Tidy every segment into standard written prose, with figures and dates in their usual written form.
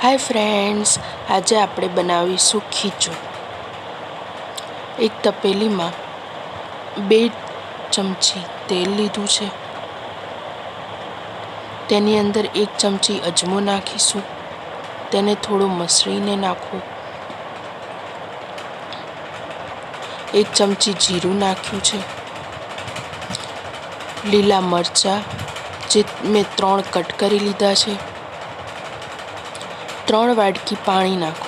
Hi friends, आज આપણે બનાવીશું ખીચું। એક તપેલીમાં 2 ચમચી તેલ લીધું છે। તેની અંદર 1 ચમચી અજમો નાખીશું। તેને થોડું મસળીને નાખો। 1 ચમચી જીરું નાખ્યું છે। લીલા મરચાં જે મેં 3 કટ કરી લીધા છે। 3 વાટકી પાણી નાખો।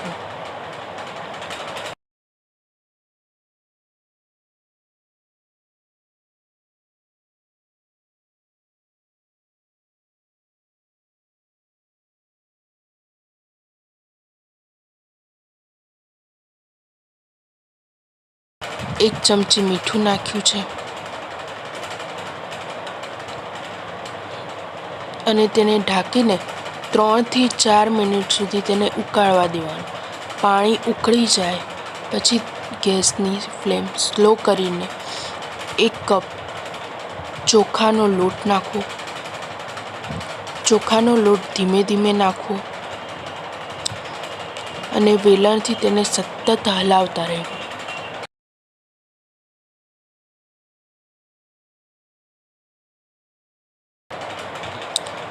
एक चमची मीठું નાખ્યું છે અને તેને ઢાંકીને 3 થી 4 મિનિટ સુધી તેને ઉકળવા દેવાનું। પાણી ઉકળી જાય પછી ગેસની ફ્લેમ સ્લો કરીને 1 કપ ચોખાનો લોટ નાખો। ચોખાનો લોટ ધીમે ધીમે નાખો અને વેલણથી તેને સતત હલાવતા રહો।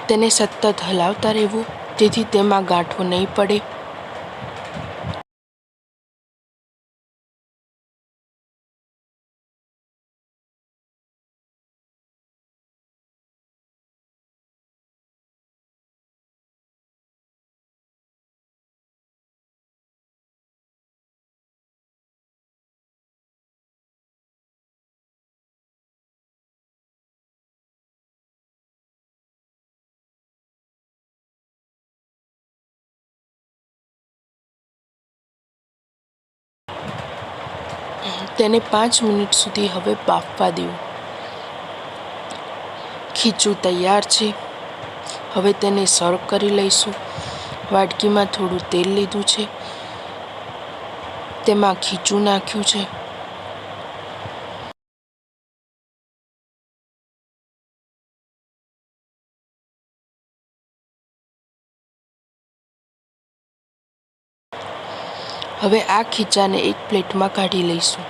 તેને સતત હલાવતા રહેવું જેથી તેમાં ગાંઠો નહીં પડે। તેને 5 મિનિટ સુધી હવે બાફવા દેવું। ખીચું તૈયાર છે। હવે તેને સર્વ કરી લઈશું। વાટકીમાં થોડું તેલ લીધું છે, તેમાં ખીચું નાખ્યું છે। હવે આ ખીચાને એક પ્લેટમાં કાઢી લઈશું।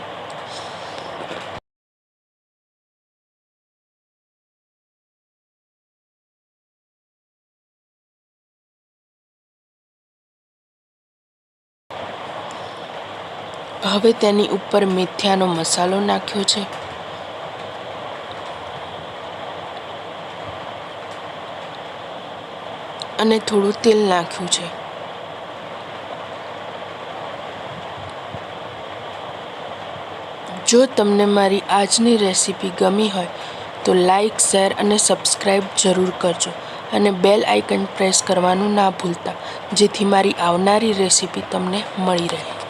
હવે તેની ઉપર મેથીનો મસાલો નાખ્યો છે અને થોડું તેલ નાખ્યું છે। જો તમને મારી આજની રેસીપી ગમી હોય તો લાઈક, શેર અને સબસ્ક્રાઈબ જરૂર કરજો અને બેલ આઇકન પ્રેસ કરવાનું ના ભૂલતા, જેથી મારી આવનારી રેસીપી તમને મળી રહે।